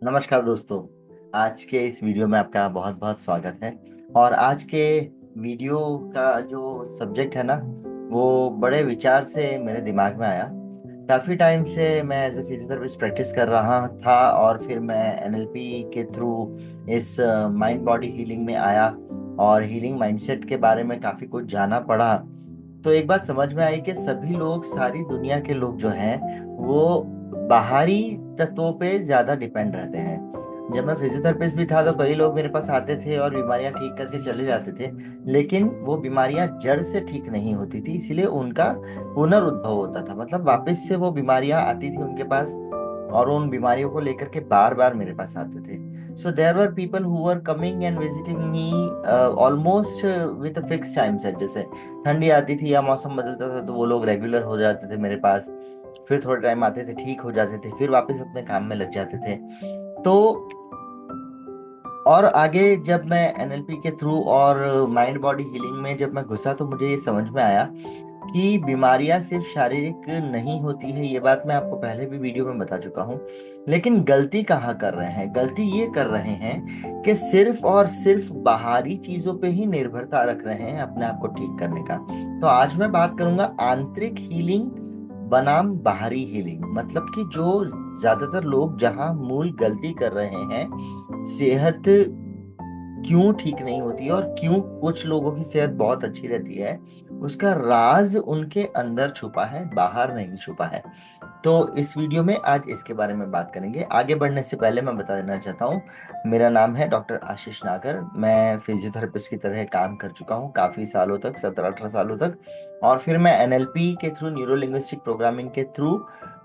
नमस्कार दोस्तों। आज के इस वीडियो में आपका बहुत बहुत स्वागत है। और आज के वीडियो का जो सब्जेक्ट है ना, वो बड़े विचार से मेरे दिमाग में आया। काफ़ी टाइम से मैं एज ए फिजियोथेरेपिस्ट प्रैक्टिस कर रहा था और फिर मैं एनएलपी के थ्रू इस माइंड बॉडी हीलिंग में आया और हीलिंग माइंडसेट के बारे में काफ़ी कुछ जाना पड़ा। तो एक बात समझ में आई कि सभी लोग, सारी दुनिया के लोग जो हैं, वो बाहरी तत्वों पे ज्यादा डिपेंड रहते हैं। जब मैं फिजियोथेरेपिस्ट भी था तो कई लोग मेरे पास आते थे और बीमारियां ठीक करके चले जाते थे, लेकिन वो बीमारियां जड़ से ठीक नहीं होती थी, इसीलिए उनका पुनरुद्भव होता था। मतलब वापस से वो बीमारियां आती थी उनके पास और उन बीमारियों को लेकर के बार बार मेरे पास आते थे। So there were people who were coming and visiting me almost with a fix time set. जैसे ठंडी आती थी या मौसम बदलता था तो वो लोग रेगुलर हो जाते थे मेरे पास। फिर थोड़े टाइम आते थे, ठीक हो जाते थे, फिर वापस अपने काम में लग जाते थे। तो और आगे जब मैं एनएलपी के थ्रू और माइंड बॉडी हीलिंग में जब मैं घुसा तो मुझे ये समझ में आया कि बीमारियां सिर्फ शारीरिक नहीं होती है। ये बात मैं आपको पहले भी वीडियो में बता चुका हूँ। लेकिन गलती कहाँ कर रहे हैं? गलती ये कर रहे हैं कि सिर्फ और सिर्फ बाहरी चीजों पे ही निर्भरता रख रहे हैं अपने आप को ठीक करने का। तो आज मैं बात करूंगा आंतरिक हीलिंग बनाम बाहरी हीलिंग। मतलब कि जो ज्यादातर लोग जहां मूल गलती कर रहे हैं, सेहत क्यों ठीक नहीं होती और क्यों कुछ लोगों की सेहत बहुत अच्छी रहती है, उसका राज उनके अंदर छुपा है, बाहर नहीं छुपा है। तो इस वीडियो में आज इसके बारे में बात करेंगे। आगे बढ़ने से पहले मैं बता देना चाहता हूँ, मेरा नाम है डॉक्टर आशीष नागर। मैं फिजियोथेरेपिस्ट की तरह काम कर चुका हूँ काफ़ी सालों तक, 17-18 सालों तक। और फिर मैं एनएलपी के थ्रू, न्यूरो लिंग्विस्टिक प्रोग्रामिंग के थ्रू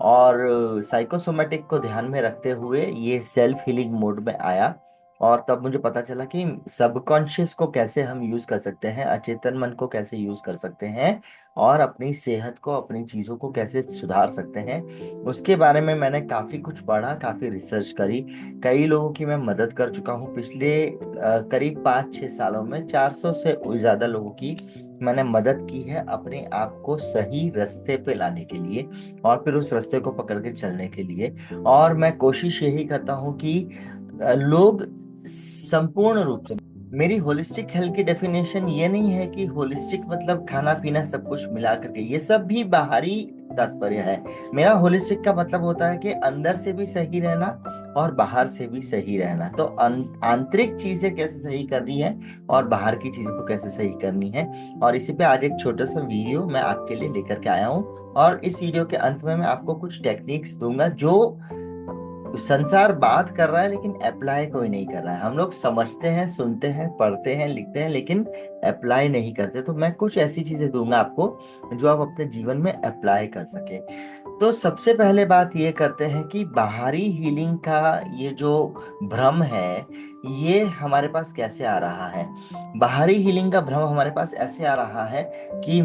और साइकोसोमेटिक को ध्यान में रखते हुए ये सेल्फ हीलिंग मोड में आया। और तब मुझे पता चला कि सबकॉन्शियस को कैसे हम यूज कर सकते हैं, अचेतन मन को कैसे यूज कर सकते हैं और अपनी सेहत को, अपनी चीजों को कैसे सुधार सकते हैं। उसके बारे में मैंने काफी कुछ पढ़ा, काफी रिसर्च करी। कई लोगों की मैं मदद कर चुका हूँ पिछले करीब 5-6 सालों में। 400 से ज्यादा लोगों की मैंने मदद की है अपने आप को सही रास्ते पे लाने के लिए और फिर उस रास्ते को पकड़ के चलने के लिए। और मैं कोशिश यही करता हूँ कि लोग संपूर्ण रूप से, मेरी होलिस्टिक हेल्थ की डेफिनेशन ये नहीं है कि होलिस्टिक मतलब खाना पीना सब कुछ मिला करके, ये सब भी बाहरी तात्पर्य है। मेरा होलिस्टिक का मतलब होता है कि अंदर से भी सही रहना और बाहर से भी सही रहना। तो आंतरिक चीजें कैसे सही करनी है और बाहर की चीजों को कैसे सही करनी है। और इसी पे आज एक छोटा सा वीडियो मैं आपके लिए लेकर के आया हूँ। और इस वीडियो के अंत में मैं आपको कुछ टेक्निक्स दूंगा जो संसार बात कर रहा है लेकिन अप्लाई कोई नहीं कर रहा है। हम लोग समझते हैं, सुनते हैं, पढ़ते हैं, लिखते हैं, लेकिन अप्लाई नहीं करते। तो मैं कुछ ऐसी चीजें दूंगा आपको जो आप अपने जीवन में अप्लाई कर सके। तो सबसे पहले बात ये करते हैं कि बाहरी हीलिंग का ये जो भ्रम है, ये हमारे पास कैसे आ रहा है। बाहरी हीलिंग का भ्रम हमारे पास ऐसे आ रहा है कि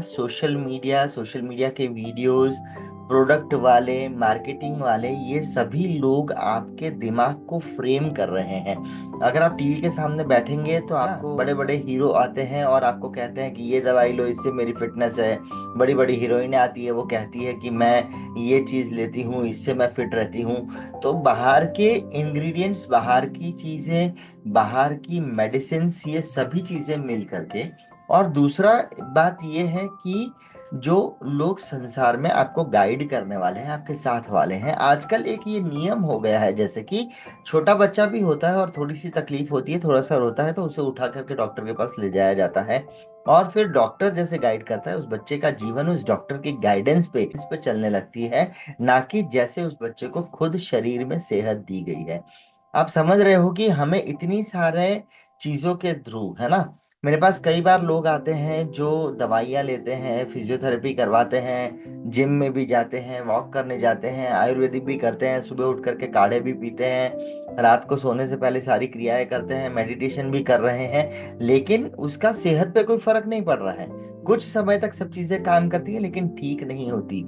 सोशल मीडिया के वीडियोस, प्रोडक्ट वाले, मार्केटिंग वाले, ये सभी लोग आपके दिमाग को फ्रेम कर रहे हैं। अगर आप टीवी के सामने बैठेंगे तो आपको बड़े बड़े हीरो आते हैं और आपको कहते हैं कि ये दवाई लो, इससे मेरी फिटनेस है। बड़ी बड़ी हीरोइनें आती है, वो कहती है कि मैं ये चीज़ लेती हूँ, इससे मैं फिट रहती हूँ। तो बाहर के इंग्रेडिएंट्स, बाहर की चीज़ें, बाहर की मेडिसिन्स, ये सभी चीज़ें मिल करके। और दूसरा बात ये है कि जो लोग संसार में आपको गाइड करने वाले हैं, आपके साथ वाले हैं, आजकल एक ये नियम हो गया है, जैसे कि छोटा बच्चा भी होता है और थोड़ी सी तकलीफ होती है, थोड़ा सा रोता है, तो उसे उठा करके डॉक्टर के पास ले जाया जाता है। और फिर डॉक्टर जैसे गाइड करता है, उस बच्चे का जीवन उस डॉक्टर की गाइडेंस पे इस पे चलने लगती है, ना कि जैसे उस बच्चे को खुद शरीर में सेहत दी गई है। आप समझ रहे हो कि हमें इतनी सारे चीजों के थ्रू, है ना। मेरे पास कई बार लोग आते हैं जो दवाइयाँ लेते हैं, फिजियोथेरेपी करवाते हैं, जिम में भी जाते हैं, वॉक करने जाते हैं, आयुर्वेदिक भी करते हैं, सुबह उठ करके काढ़े भी पीते हैं, रात को सोने से पहले सारी क्रियाएं करते हैं, मेडिटेशन भी कर रहे हैं, लेकिन उसका सेहत पे कोई फर्क नहीं पड़ रहा है। कुछ समय तक सब चीजें काम करती है लेकिन ठीक नहीं होती।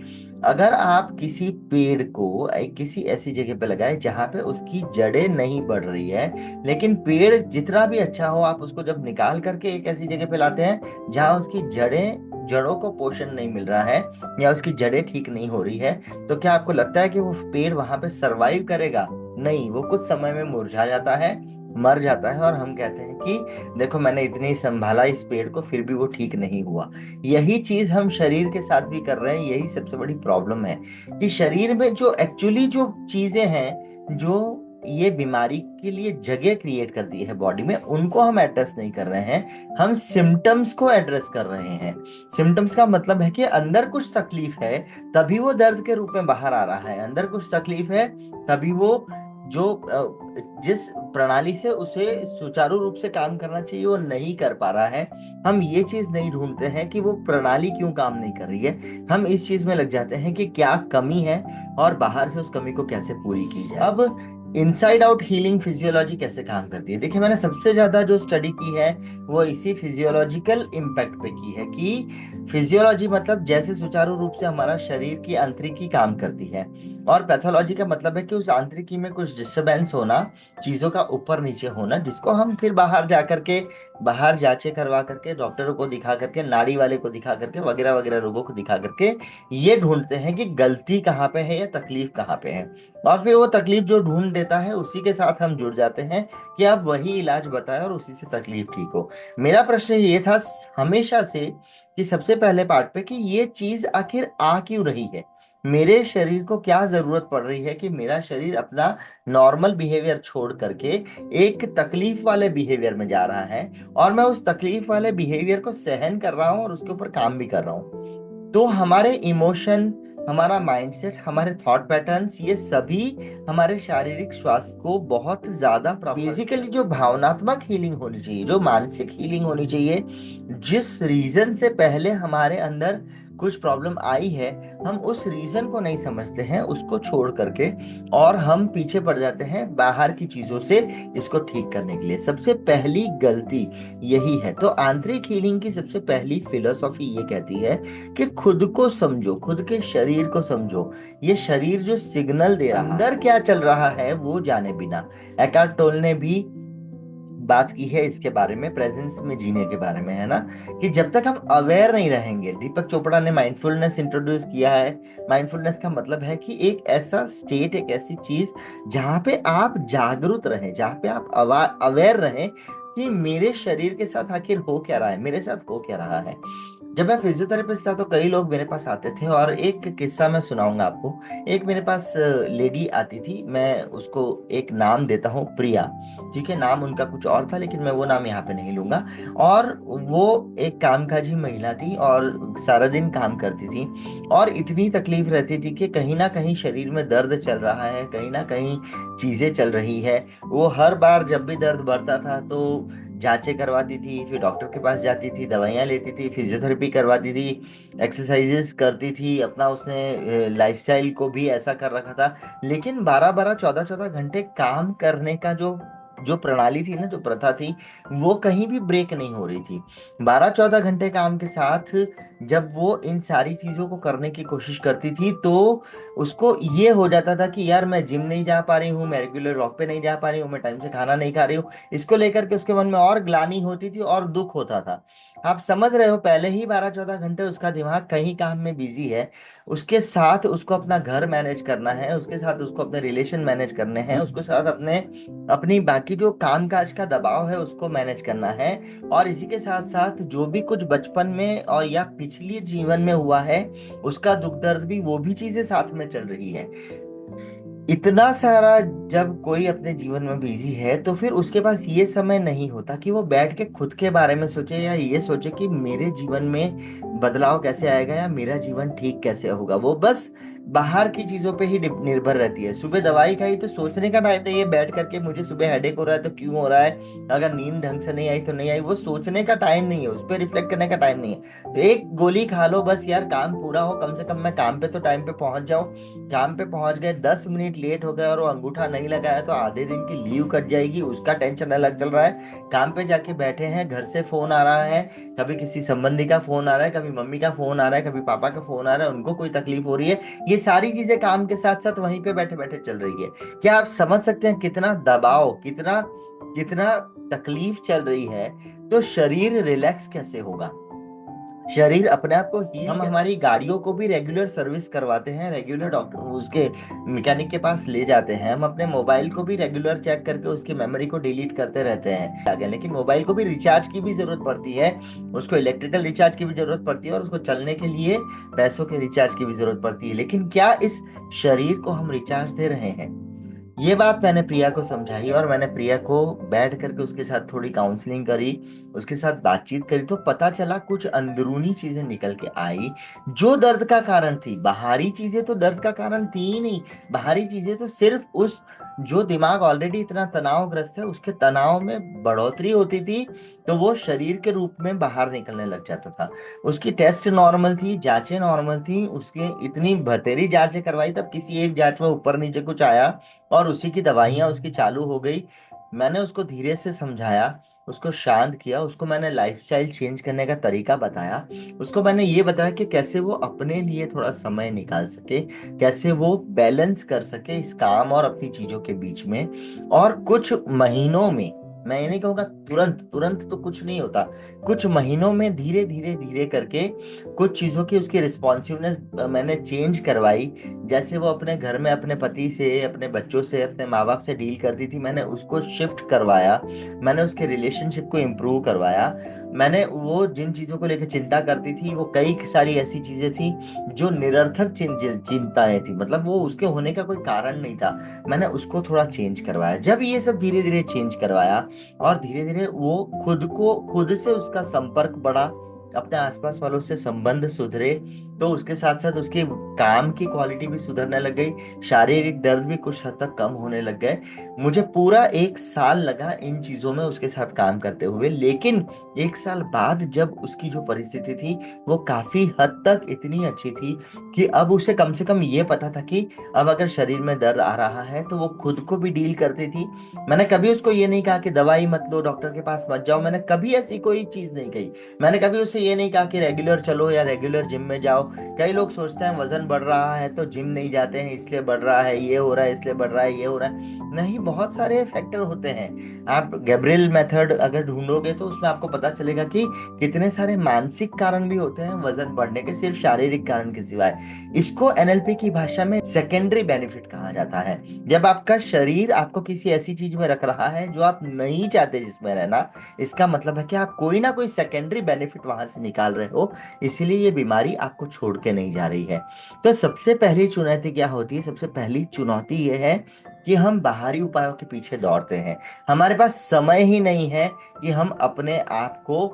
अगर आप किसी पेड़ को किसी ऐसी जगह पे लगाए जहां पे उसकी जड़ें नहीं बढ़ रही है, लेकिन पेड़ जितना भी अच्छा हो, आप उसको जब निकाल करके एक ऐसी जगह पे लाते हैं जहां उसकी जड़ों को पोषण नहीं मिल रहा है या उसकी जड़ें ठीक नहीं हो रही है, तो क्या आपको लगता है कि वो पेड़ वहां पे सरवाइव करेगा? नहीं, वो कुछ समय में मुरझा जाता है, मर जाता है, और हम कहते हैं कि देखो मैंने इतनी संभाला इस पेड़ को, फिर भी वो ठीक नहीं हुआ। यही चीज हम शरीर के साथ भी कर रहे हैं। यही सबसे बड़ी प्रॉब्लम है कि शरीर में जो एक्चुअली जो चीजें हैं, जो ये बीमारी के लिए जगह क्रिएट करती है बॉडी में, उनको हम एड्रेस नहीं कर रहे हैं, हम सिम्टम्स को एड्रेस कर रहे हैं। सिम्टम्स का मतलब है कि अंदर कुछ तकलीफ है, तभी वो दर्द के रूप में बाहर आ रहा है। अंदर कुछ तकलीफ है, तभी वो जो जिस प्रणाली से उसे सुचारू रूप से काम करना चाहिए वो नहीं कर पा रहा है। हम ये चीज नहीं ढूंढते हैं कि वो प्रणाली क्यों काम नहीं कर रही है, हम इस चीज में लग जाते हैं कि क्या कमी है और बाहर से उस कमी को कैसे पूरी की जाए। अब इनसाइड आउट हीलिंग फिजियोलॉजी कैसे काम करती है, देखिए मैंने सबसे ज्यादा जो स्टडी की है वो इसी फिजियोलॉजिकल इम्पैक्ट पे की है कि फिजियोलॉजी मतलब जैसे सुचारू रूप से हमारा शरीर की आंतरिकी काम करती है, और पैथोलॉजी का मतलब है कि उस आंतरिकी में कुछ डिस्टरबेंस होना, चीजों का ऊपर नीचे होना, जिसको हम फिर बाहर जा करके, बाहर जांचें करवा करके, डॉक्टरों को दिखा करके, नाड़ी वाले को दिखा करके, वगैरह वगैरह रोगों को दिखा करके ये ढूंढते हैं कि गलती कहाँ पे है या तकलीफ कहाँ पे है। और फिर वो तकलीफ जो ढूंढ देता है उसी के साथ हम जुड़ जाते हैं कि आप वही इलाज बताएं और उसी से तकलीफ ठीक हो। मेरा प्रश्न ये था हमेशा से कि सबसे पहले पार्ट पे कि ये चीज आखिर आ क्यों रही है, मेरे शरीर को क्या जरूरत पड़ रही है कि मेरा शरीर अपना नॉर्मल बिहेवियर छोड़ करके एक तकलीफ वाले बिहेवियर में जा रहा है, और मैं उस तकलीफ वाले बिहेवियर को सहन कर रहा हूँ और उसके ऊपर काम भी कर रहा हूँ। तो हमारे इमोशन, हमारा माइंडसेट, हमारे थॉट पैटर्न्स, ये सभी हमारे शारीरिक स्वास्थ्य को बहुत ज्यादा, बेसिकली जो भावनात्मक हीलिंग होनी चाहिए, जो मानसिक हीलिंग होनी चाहिए, जिस रीजन से पहले हमारे अंदर कुछ प्रॉब्लम आई है, हम उस रीजन को नहीं समझते हैं, उसको छोड़ करके, और हम पीछे पड़ जाते हैं बाहर की चीजों से इसको ठीक करने के लिए। सबसे पहली गलती यही है। तो आंतरिक हीलिंग की सबसे पहली फिलोसॉफी ये कहती है कि खुद को समझो, खुद के शरीर को समझो। ये शरीर जो सिग्नल दे रहा है, अंदर क्या चल रहा है वो जाने बिना। एकार्ट टोल ने भी बात की है इसके बारे में, प्रेजेंस में जीने के बारे में, है ना, कि जब तक हम अवेयर नहीं रहेंगे। दीपक चोपड़ा ने माइंडफुलनेस इंट्रोड्यूस किया है। माइंडफुलनेस का मतलब है कि एक ऐसा स्टेट, एक ऐसी चीज जहां पे आप जागरूक रहें, जहां पे आप अवेयर रहें कि मेरे शरीर के साथ आखिर हो क्या रहा है, मेरे साथ हो क्या रहा है। जब मैं फिजियोथेरेपिस्ट था तो कई लोग मेरे पास आते थे, और एक किस्सा मैं सुनाऊंगा आपको। एक मेरे पास लेडी आती थी, मैं उसको एक नाम देता हूँ, प्रिया। ठीक है, नाम उनका कुछ और था लेकिन मैं वो नाम यहाँ पे नहीं लूंगा। और वो एक कामकाजी महिला थी और सारा दिन काम करती थी, और इतनी तकलीफ रहती थी कि कहीं ना कहीं शरीर में दर्द चल रहा है, कहीं ना कहीं चीजें चल रही है। वो हर बार जब भी दर्द बढ़ता था तो जांचें करवाती थी, फिर डॉक्टर के पास जाती थी, दवाइयाँ लेती थी, फिजियोथेरेपी करवाती थी, एक्सरसाइजेस करती थी। अपना उसने लाइफस्टाइल को भी ऐसा कर रखा था, लेकिन 12-12 14-14 घंटे काम करने का जो जो प्रणाली थी ना, जो प्रथा थी, वो कहीं भी ब्रेक नहीं हो रही थी। 12-14 घंटे काम के साथ जब वो इन सारी चीजों को करने की कोशिश करती थी, तो उसको ये हो जाता था कि यार मैं जिम नहीं जा पा रही हूँ, मैं रेगुलर वॉक पे नहीं जा पा रही हूँ, मैं टाइम से खाना नहीं खा रही हूँ। इसको लेकर के उसके मन में और ग्लानि होती थी और दुख होता था। आप समझ रहे हो, पहले ही 12-14 घंटे उसका दिमाग कहीं काम में बिजी है, उसके साथ उसको अपना घर मैनेज करना है, उसके साथ उसको अपने रिलेशन मैनेज करने हैं, उसके साथ अपने अपनी बाकी जो काम काज का दबाव है उसको मैनेज करना है, और इसी के साथ साथ जो भी कुछ बचपन में और या पिछले जीवन में हुआ है उसका दुख दर्द भी, वो भी चीजें साथ में चल रही है। इतना सारा जब कोई अपने जीवन में बिजी है तो फिर उसके पास ये समय नहीं होता कि वो बैठ के खुद के बारे में सोचे, या ये सोचे कि मेरे जीवन में बदलाव कैसे आएगा या मेरा जीवन ठीक कैसे होगा। वो बस बाहर की चीजों पे ही निर्भर रहती है। सुबह दवाई खाई तो सोचने का टाइम नहीं है बैठ करके मुझे सुबह हेडेक हो रहा है तो क्यों हो रहा है, अगर नींद ढंग से नहीं आई तो नहीं आई, वो सोचने का टाइम नहीं है, उस पर रिफ्लेक्ट करने का टाइम नहीं है। तो एक गोली खा लो बस, यार काम पूरा हो, कम से कम मैं काम पे तो टाइम पे पहुंच जाऊं। काम पे पहुंच गए, 10 मिनट लेट हो गए और वो अंगूठा नहीं लगाया तो आधे दिन की लीव कट जाएगी, उसका टेंशन अलग चल रहा है। काम पे जाके बैठे हैं, घर से फोन आ रहा है, कभी किसी संबंधी का फोन आ रहा है, कभी मम्मी का फोन आ रहा है, कभी पापा का फोन आ रहा है, उनको कोई तकलीफ हो रही है। ये सारी चीजें काम के साथ साथ वहीं पे बैठे बैठे चल रही है। क्या आप समझ सकते हैं कितना दबाव, कितना कितना तकलीफ चल रही है। तो शरीर रिलैक्स कैसे होगा। शरीर अपने आप को हील, हम हमारी गाड़ियों को भी रेगुलर सर्विस करवाते हैं, रेगुलर डॉक्टर उसके मैकेनिक के पास ले जाते हैं। हम अपने मोबाइल को भी रेगुलर चेक करके उसकी मेमोरी को डिलीट करते रहते हैं आगे, लेकिन मोबाइल को भी रिचार्ज की भी जरूरत पड़ती है, उसको इलेक्ट्रिकल रिचार्ज की भी जरूरत पड़ती है और उसको चलने के लिए पैसों के रिचार्ज की भी जरूरत पड़ती है। लेकिन क्या इस शरीर को हम रिचार्ज दे रहे हैं? ये बात मैंने प्रिया को समझाई और मैंने प्रिया को बैठ करके उसके साथ थोड़ी काउंसलिंग करी, उसके साथ बातचीत करी, तो पता चला कुछ अंदरूनी चीजें निकल के आई जो दर्द का कारण थी। बाहरी चीजें तो दर्द का कारण थी ही नहीं, बाहरी चीजें तो सिर्फ उस जो दिमाग ऑलरेडी इतना तनावग्रस्त है उसके तनाव में बढ़ोतरी होती थी, तो वो शरीर के रूप में बाहर निकलने लग जाता था। उसकी टेस्ट नॉर्मल थी, जांचें नॉर्मल थी, उसके इतनी बतेरी जांचें करवाई, तब किसी एक जांच में ऊपर नीचे कुछ आया और उसी की दवाइयां उसकी चालू हो गई। मैंने उसको धीरे से समझाया, उसको शांत किया, उसको मैंने लाइफस्टाइल चेंज करने का तरीका बताया, उसको मैंने ये बताया कि कैसे वो अपने लिए थोड़ा समय निकाल सके, कैसे वो बैलेंस कर सके इस काम और अपनी चीजों के बीच में। और कुछ महीनों में, मैं ये नहीं कहूँगा तुरंत तुरंत तो कुछ नहीं होता, कुछ महीनों में धीरे धीरे धीरे करके कुछ चीजों की उसकी रिस्पॉन्सिवनेस मैंने चेंज करवाई। जैसे वो अपने घर में अपने पति से, अपने बच्चों से, अपने माँ बाप से डील करती थी, मैंने उसको शिफ्ट करवाया, मैंने उसके रिलेशनशिप को इम्प्रूव करवाया। मैंने वो जिन चीजों को लेकर चिंता करती थी, वो कई सारी ऐसी चीजें थी जो निरर्थक चिंताएं थी, मतलब वो उसके होने का कोई कारण नहीं था, मैंने उसको थोड़ा चेंज करवाया। जब ये सब धीरे धीरे चेंज करवाया और धीरे धीरे वो खुद से उसका संपर्क बढ़ा, अपने आसपास वालों से संबंध सुधरे, तो उसके साथ साथ उसके काम की क्वालिटी भी सुधरने लग गई, शारीरिक दर्द भी कुछ हद तक कम होने लग गए। मुझे पूरा 1 साल लगा इन चीजों में उसके साथ काम करते हुए, लेकिन 1 साल बाद जब उसकी जो परिस्थिति थी वो काफी हद तक इतनी अच्छी थी कि अब उसे कम से कम ये पता था कि अब अगर शरीर में दर्द आ रहा है तो वो खुद को भी डील करती थी। मैंने कभी उसको ये नहीं कहा कि दवाई मत लो, डॉक्टर के पास मत जाओ, मैंने कभी ऐसी कोई चीज नहीं कही। मैंने कभी उसे ये नहीं कहा कि रेगुलर चलो या रेगुलर जिम में जाओ। कई लोग सोचते हैं वजन बढ़ रहा है तो जिम नहीं जाते हैं इसलिए बढ़ रहा है, ये हो रहा है इसलिए बढ़ रहा है, ये हो रहा है। नहीं, बहुत सारे फैक्टर होते हैं। आप गैब्रियल मेथड अगर ढूंढोगे तो उसमें आपको पता चलेगा कि कितने सारे मानसिक कारण भी होते हैं वजन बढ़ने के, सिर्फ शारीरिक कारण के सिवाय। इसको एनएलपी की भाषा में सेकेंडरी बेनिफिट कहा जाता है। जब आपका शरीर आपको किसी ऐसी चीज में रख रहा है जो आप नहीं चाहते जिसमें रहना, इसका मतलब है कि आप कोई ना कोई सेकेंडरी बेनिफिट वहां से निकाल रहे हो, इसीलिए ये बीमारी आपको छोड़ के नहीं जा रही है। तो सबसे पहली चुनौती क्या होती है? सबसे पहली चुनौती ये है कि हम बाहरी उपायों के पीछे दौड़ते हैं, हमारे पास समय ही नहीं है कि हम अपने आप को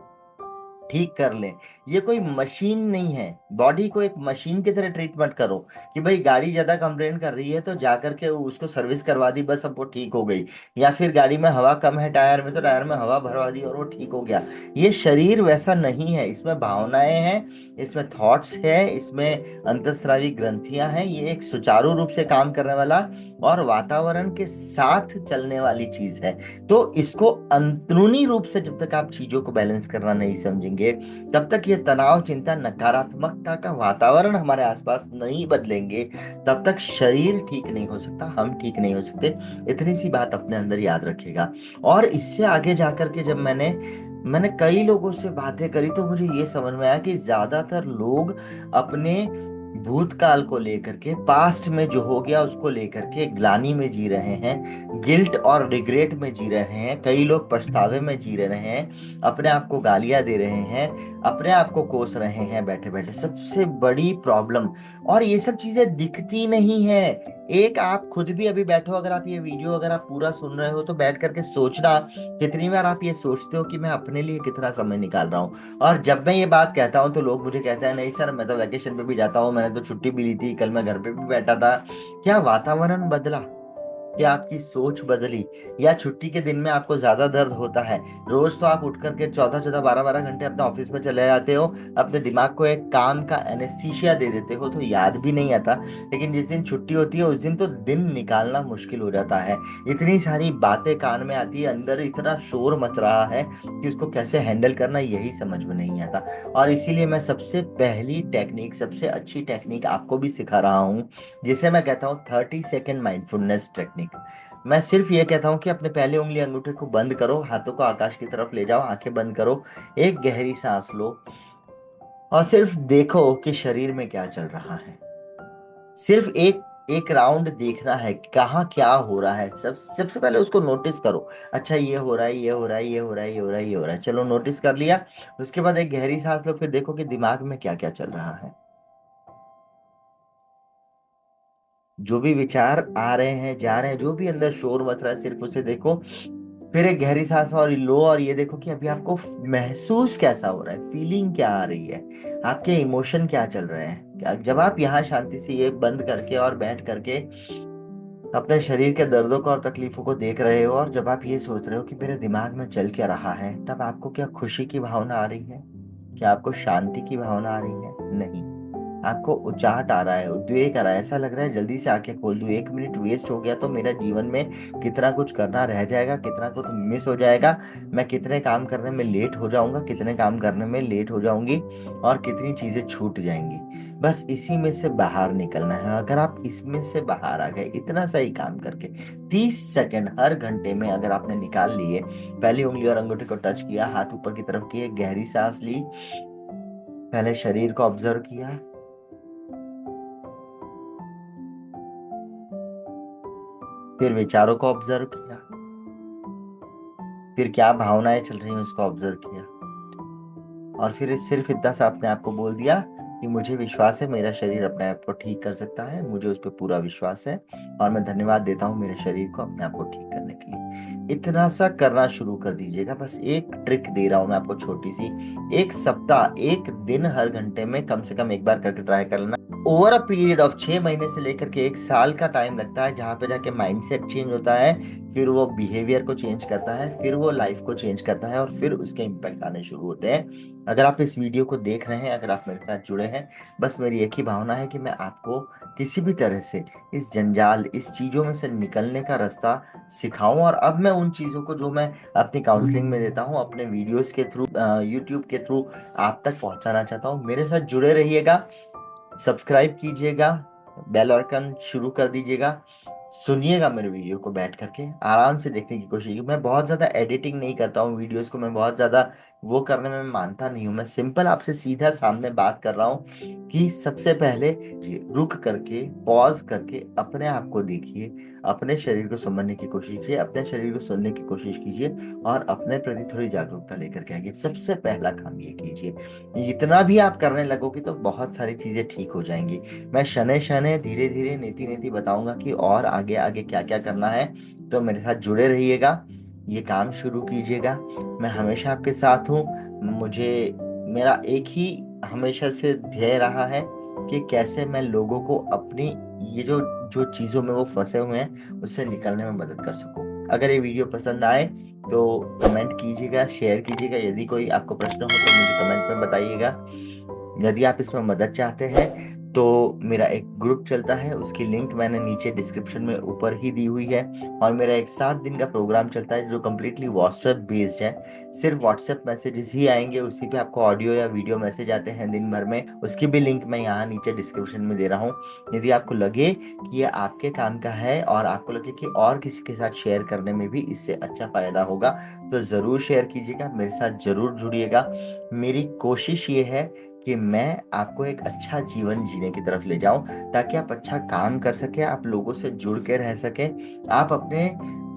ठीक कर लें। ये कोई मशीन नहीं है, बॉडी को एक मशीन की तरह ट्रीट मत करो कि भाई गाड़ी ज्यादा कंप्लेन कर रही है तो जा करके उसको सर्विस करवा दी, बस अब वो ठीक हो गई। या फिर गाड़ी में हवा कम है टायर में तो टायर में हवा भरवा दी और वो ठीक हो गया। ये शरीर वैसा नहीं है, इसमें भावनाएं हैं, इसमें थॉट्स है, इसमें अंतस्रावी ग्रंथियां हैं। ये एक सुचारू रूप से काम करने वाला और वातावरण के साथ चलने वाली चीज है। तो इसको अंदरूनी रूप से जब तक आप चीजों को बैलेंस करना नहीं समझेंगे, तब तक ये तनाव, चिंता, नकारात्मकता का वातावरण हमारे आसपास नहीं बदलेंगे, तब तक शरीर ठीक नहीं हो सकता, हम ठीक नहीं हो सकते। इतनी सी बात अपने अंदर याद रखिएगा। और इससे आगे जाकर के जब मैंने कई लोगों से बातें करी तो मुझे ये समझ में आया कि ज्यादातर लोग अपने भूतकाल को लेकर के, पास्ट में जो हो गया उसको लेकर के ग्लानि में जी रहे हैं, गिल्ट और रिग्रेट में जी रहे हैं, कई लोग पछतावे में जी रहे हैं, अपने आप को गालियां दे रहे हैं, अपने आप को कोस रहे हैं बैठे बैठे, सबसे बड़ी प्रॉब्लम। और ये सब चीजें दिखती नहीं है। एक आप खुद भी अभी बैठो, अगर आप ये वीडियो अगर आप पूरा सुन रहे हो तो बैठ करके सोचना, कितनी बार आप ये सोचते हो कि मैं अपने लिए कितना समय निकाल रहा हूँ। और जब मैं ये बात कहता हूँ तो लोग मुझे कहते हैं नहीं सर, मैं तो वैकेशन पे भी जाता हूँ, मैंने तो छुट्टी भी ली थी, कल मैं घर पे भी बैठा था। क्या वातावरण बदला? क्या आपकी सोच बदली? या छुट्टी के दिन में आपको ज्यादा दर्द होता है? रोज तो आप उठ करके 14-14, 12-12 घंटे अपने ऑफिस में चले जाते हो, अपने दिमाग को एक काम का एनेस्थीसिया दे देते हो तो याद भी नहीं आता, लेकिन जिस दिन छुट्टी होती है उस दिन तो दिन निकालना मुश्किल हो जाता है। इतनी सारी बातें कान में आती है, अंदर इतना शोर मच रहा है कि उसको कैसे हैंडल करना यही समझ में नहीं आता। और इसीलिए मैं सबसे पहली टेक्निक, सबसे अच्छी टेक्निक आपको भी सिखा रहा हूँ, जिसे मैं कहता हूँ 30 सेकेंड माइंडफुलनेस टेक्निक। मैं सिर्फ ये कहता हूँ कि अपने पहले उंगली अंगूठे को बंद करो, हाथों को आकाश की तरफ ले जाओ, आंखें बंद करो, एक गहरी सांस लो, और सिर्फ देखो कि शरीर में क्या चल रहा है। सिर्फ एक एक राउंड देखना है कहाँ क्या हो रहा है। सबसे पहले उसको नोटिस करो। अच्छा, ये हो रहा है, ये हो रहा है, ये हो रहा है, ये हो रहा है, ये हो रहा है, चलो नोटिस कर लिया। उसके बाद एक गहरी सांस लो, फिर देखो कि दिमाग में क्या क्या चल रहा है। जो भी विचार आ रहे हैं, जा रहे हैं, जो भी अंदर शोर मच रहा है, सिर्फ उसे देखो। फिर एक गहरी सांस और लो, और ये देखो कि अभी आपको महसूस कैसा हो रहा है, फीलिंग क्या आ रही है, आपके इमोशन क्या चल रहे हैं। जब आप यहाँ शांति से ये बंद करके और बैठ करके अपने शरीर के दर्दों को और तकलीफों को देख रहे हो, और जब आप ये सोच रहे हो कि मेरे दिमाग में चल क्या रहा है, तब आपको क्या खुशी की भावना आ रही है? क्या आपको शांति की भावना आ रही है? नहीं, आपको उचाट आ रहा है, उद्वेग आ रहा है। ऐसा लग रहा है जल्दी से आंखें खोल दूं, 1 मिनट वेस्ट हो गया तो मेरा जीवन में कितना कुछ करना रह जाएगा, कितना कुछ मिस हो जाएगा। मैं कितने काम करने में लेट हो जाऊंगा, कितने काम करने में लेट हो जाऊंगी, और कितनी चीजें छूट जाएंगी। बस इसी में से बाहर निकलना है। अगर आप इसमें से बाहर आ गए, इतना सही काम करके 30 सेकंड हर घंटे में अगर आपने निकाल लिए, पहली उंगली और अंगूठे को टच किया, हाथ ऊपर की तरफ किए, गहरी सांस ली, पहले शरीर को ऑब्जर्व किया, फिर विचारों को ऑब्जर्व किया, फिर क्या भावनाएं चल रही हैं उसको ऑब्जर्व किया, और फिर सिर्फ इतना सा अपने आप को बोल दिया कि मुझे विश्वास है मेरा शरीर अपने आप को ठीक कर सकता है, मुझे उस पर पूरा विश्वास है, और मैं धन्यवाद देता हूँ मेरे शरीर को अपने आप को ठीक करने के लिए। इतना सा करना शुरू कर दीजिएगा। बस एक ट्रिक दे रहा हूँ मैं आपको छोटी सी। एक सप्ताह, एक दिन हर घंटे में कम से कम एक बार करके ट्राई कर लेना। ओवर अ पीरियड ऑफ 6 महीने से लेकर के 1 साल का टाइम लगता है, जहां पे जाके माइंडसेट चेंज होता है, फिर वो बिहेवियर को चेंज करता है, फिर वो लाइफ को चेंज करता है, और फिर उसके इम्पैक्ट आने शुरू होते हैं। अगर आप इस वीडियो को देख रहे हैं, अगर आप मेरे साथ जुड़े हैं, बस मेरी एक ही भावना है कि मैं आपको किसी भी तरह से इस जंजाल, इस चीजों में से निकलने का रास्ता सिखाऊं। और अब मैं उन चीजों को जो मैं अपनी काउंसलिंग में देता हूं, अपने वीडियोस के थ्रू, यूट्यूब के थ्रू आप तक पहुंचाना चाहता हूं। मेरे साथ जुड़े रहिएगा, सब्सक्राइब कीजिएगा, बेल आइकन शुरू कर दीजिएगा, सुनिएगा मेरे वीडियो को बैठ करके, आराम से देखने की कोशिश कीजिए। मैं बहुत ज़्यादा एडिटिंग नहीं करता हूँ वीडियोस को, मैं बहुत ज़्यादा वो करने में मैं मानता नहीं हूँ। मैं सिंपल आपसे सीधा सामने बात कर रहा हूँ कि सबसे पहले रुक करके, पॉज करके अपने आप को देखिए, अपने शरीर को समझने की कोशिश कीजिए, अपने शरीर को सुनने की कोशिश कीजिए, और अपने प्रति थोड़ी जागरूकता लेकर के आइए। सबसे पहला काम ये कीजिए। इतना भी आप करने लगोगे तो बहुत सारी चीजें ठीक हो जाएंगी। मैं शनै शनै, धीरे धीरे, नीति नीति बताऊंगा कि और आगे आगे क्या क्या करना है। तो मेरे साथ जुड़े रहिएगा, ये काम शुरू कीजिएगा। मैं हमेशा आपके साथ हूँ। मुझे, मेरा एक ही हमेशा से ध्येय रहा है कि कैसे मैं लोगों को अपनी ये जो जो चीजों में वो फंसे हुए हैं उससे निकलने में मदद कर सकूं। अगर ये वीडियो पसंद आए तो कमेंट कीजिएगा, शेयर कीजिएगा। यदि कोई आपको प्रश्न हो तो मुझे कमेंट में बताइएगा। यदि आप इसमें मदद चाहते हैं तो मेरा एक ग्रुप चलता है, उसकी लिंक मैंने नीचे डिस्क्रिप्शन में ऊपर ही दी हुई है। और मेरा एक 7 दिन का प्रोग्राम चलता है जो कम्प्लीटली व्हाट्सएप बेस्ड है। सिर्फ व्हाट्सएप मैसेजेस ही आएंगे, उसी पे आपको ऑडियो या वीडियो मैसेज आते हैं दिन भर में। उसकी भी लिंक मैं यहाँ नीचे डिस्क्रिप्शन में दे रहा हूँ। यदि आपको लगे कि ये आपके काम का है, और आपको लगे कि और किसी के साथ शेयर करने में भी इससे अच्छा फायदा होगा, तो ज़रूर शेयर कीजिएगा, मेरे साथ ज़रूर जुड़िएगा। मेरी कोशिश ये है कि मैं आपको एक अच्छा जीवन जीने की तरफ ले जाऊं, ताकि आप अच्छा काम कर सके, आप लोगों से जुड़ के रह सके, आप अपने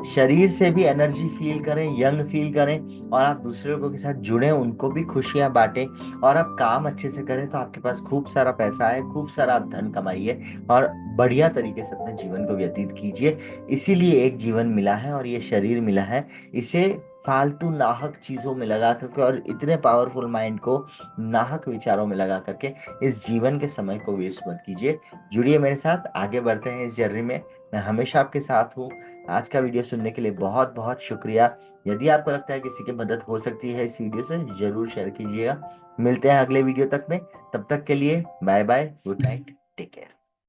शरीर से भी एनर्जी फील करें, यंग फील करें, और आप दूसरे लोगों के साथ जुड़ें, उनको भी खुशियां बांटें, और आप काम अच्छे से करें तो आपके पास खूब सारा पैसा है, खूब सारा आप धन कमाइए, और बढ़िया तरीके से अपने जीवन को व्यतीत कीजिए। इसीलिए एक जीवन मिला है और ये शरीर मिला है। इसे फालतू नाहक चीजों में लगा करके, और इतने पावरफुल माइंड को नाहक विचारों में लगा करके इस जीवन के समय को वेस्ट मत कीजिए। जुड़िए मेरे साथ, आगे बढ़ते हैं इस जर्नी में। मैं हमेशा आपके साथ हूँ। आज का वीडियो सुनने के लिए बहुत बहुत शुक्रिया। यदि आपको लगता है किसी की मदद हो सकती है इस वीडियो से, जरूर शेयर कीजिएगा। मिलते हैं अगले वीडियो तक में, तब तक के लिए bye bye, good night, take care.